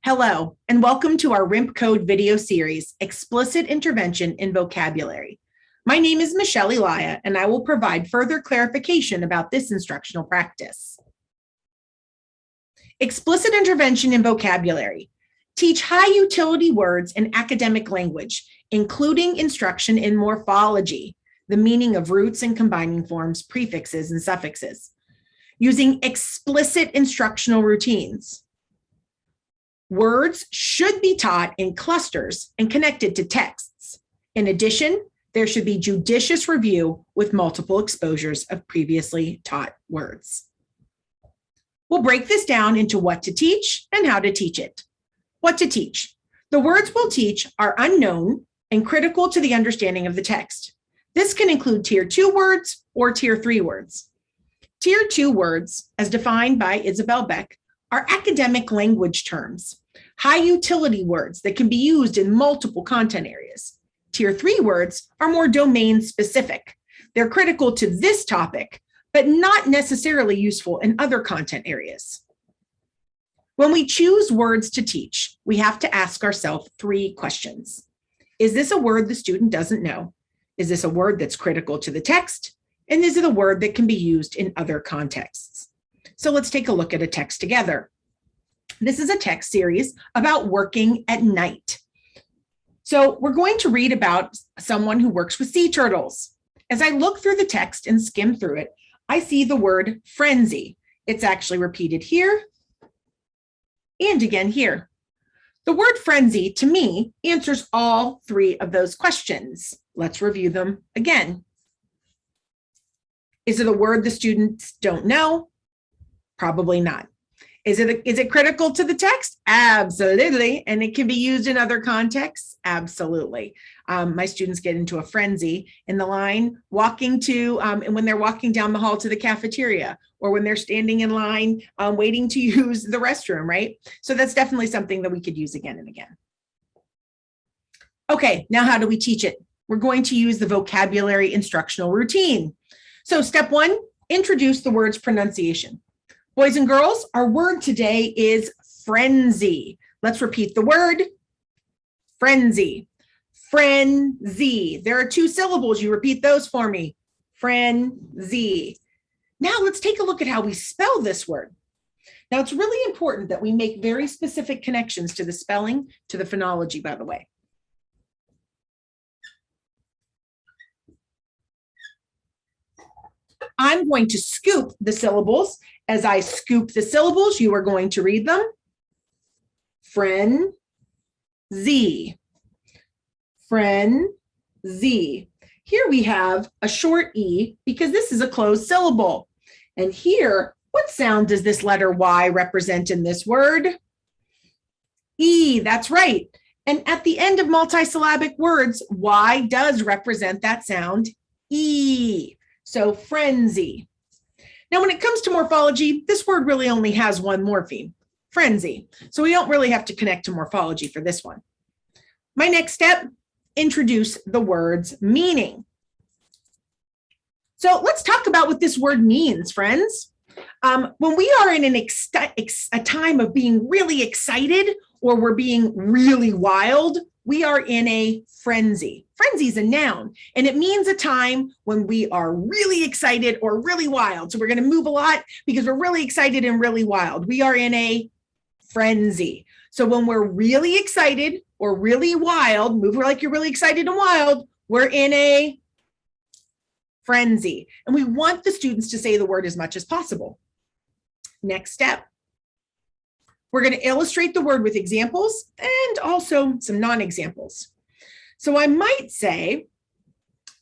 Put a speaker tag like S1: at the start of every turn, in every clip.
S1: Hello, and welcome to our RIMP Code video series, Explicit Intervention in Vocabulary. My name is Michelle Elia, and I will provide further clarification about this instructional practice. Explicit Intervention in Vocabulary. Teach high-utility words in academic language, including instruction in morphology, the meaning of roots and combining forms, prefixes, and suffixes, using explicit instructional routines. Words should be taught in clusters and connected to texts. In addition, there should be judicious review with multiple exposures of previously taught words. We'll break this down into what to teach and how to teach it. What to teach. The words we'll teach are unknown and critical to the understanding of the text. This can include Tier 2 words or Tier 3 words. Tier 2 words, as defined by Isabel Beck, are academic language terms, high utility words that can be used in multiple content areas. Tier 3 words are more domain specific. They're critical to this topic, but not necessarily useful in other content areas. When we choose words to teach, we have to ask ourselves 3 questions. Is this a word the student doesn't know? Is this a word that's critical to the text? And is it a word that can be used in other contexts? So let's take a look at a text together. This is a text series about working at night. So we're going to read about someone who works with sea turtles. As I look through the text and skim through it, I see the word frenzy. It's actually repeated here and again here. The word frenzy, to me, answers all 3 of those questions. Let's review them again. Is it a word the students don't know? Probably not. Is it critical to the text? Absolutely. And it can be used in other contexts? Absolutely. My students get into a frenzy in the line walking to, and when they're walking down the hall to the cafeteria, or when they're standing in line waiting to use the restroom, right? So that's definitely something that we could use again and again. Okay, now how do we teach it? We're going to use the vocabulary instructional routine. So step 1, introduce the word's pronunciation. Boys and girls, our word today is frenzy. Let's repeat the word, frenzy. Frenzy. There are 2 syllables. You repeat those for me. Frenzy. Now let's take a look at how we spell this word. Now it's really important that we make very specific connections to the spelling, to the phonology, by the way. I'm going to scoop the syllables. As I scoop the syllables, you are going to read them. Frenzy. Frenzy. Here we have a short E because this is a closed syllable. And here, what sound does this letter Y represent in this word? E, that's right. And at the end of multisyllabic words, Y does represent that sound, E. So frenzy. Now, when it comes to morphology, this word really only has one morpheme, frenzy. So we don't really have to connect to morphology for this one. My next step, introduce the word's meaning. So let's talk about what this word means, friends. When we are in a time of being really excited or we're being really wild, we are in a frenzy. Frenzy is a noun, and it means a time when we are really excited or really wild. So we're going to move a lot because we're really excited and really wild. We are in a frenzy. So when we're really excited or really wild, move like you're really excited and wild, we're in a frenzy. And we want the students to say the word as much as possible. Next step. We're going to illustrate the word with examples and also some non-examples. So I might say,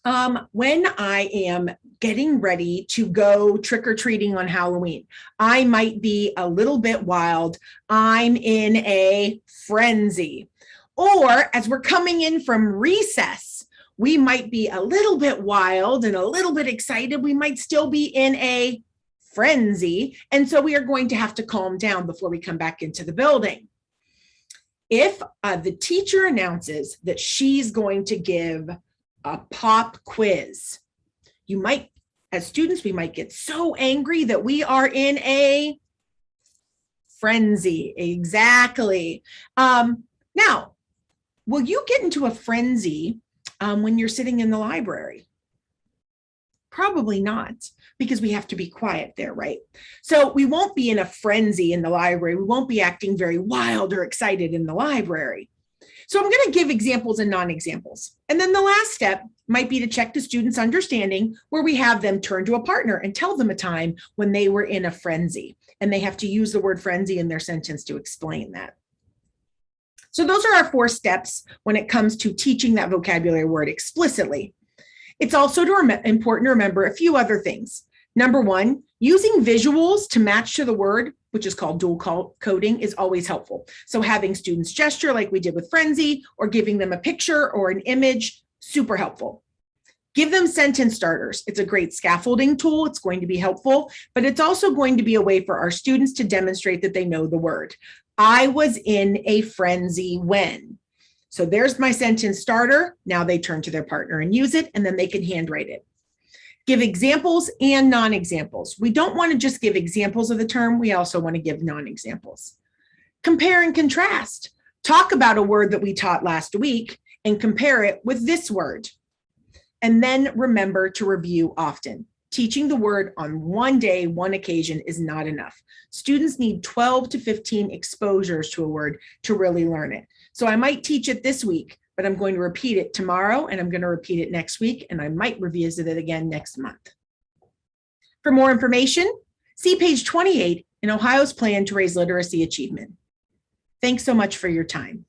S1: when I am getting ready to go trick-or-treating on Halloween, I might be a little bit wild. I'm in a frenzy. Or as we're coming in from recess, we might be a little bit wild and a little bit excited. We might still be in a frenzy. And so we are going to have to calm down before we come back into the building. If the teacher announces that she's going to give a pop quiz, you might, as students, we might get so angry that we are in a Frenzy, exactly. Now, will you get into a frenzy when you're sitting in the library? Probably not, because we have to be quiet there, right? So we won't be in a frenzy in the library. We won't be acting very wild or excited in the library. So I'm going to give examples and non-examples. And then the last step might be to check the student's understanding, where we have them turn to a partner and tell them a time when they were in a frenzy. And they have to use the word frenzy in their sentence to explain that. So those are our 4 steps when it comes to teaching that vocabulary word explicitly. It's also important to remember a few other things. Number 1, using visuals to match to the word, which is called dual coding, is always helpful. So having students gesture like we did with frenzy, or giving them a picture or an image, super helpful. Give them sentence starters. It's a great scaffolding tool. It's going to be helpful, but it's also going to be a way for our students to demonstrate that they know the word. I was in a frenzy when. So there's my sentence starter. Now they turn to their partner and use it, and then they can handwrite it. Give examples and non-examples. We don't want to just give examples of the term. We also want to give non-examples. Compare and contrast. Talk about a word that we taught last week and compare it with this word. And then remember to review often. Teaching the word on one day, one occasion is not enough. Students need 12 to 15 exposures to a word to really learn it. So I might teach it this week, but I'm going to repeat it tomorrow, and I'm going to repeat it next week, and I might revisit it again next month. For more information, see page 28 in Ohio's plan to raise literacy achievement. Thanks so much for your time.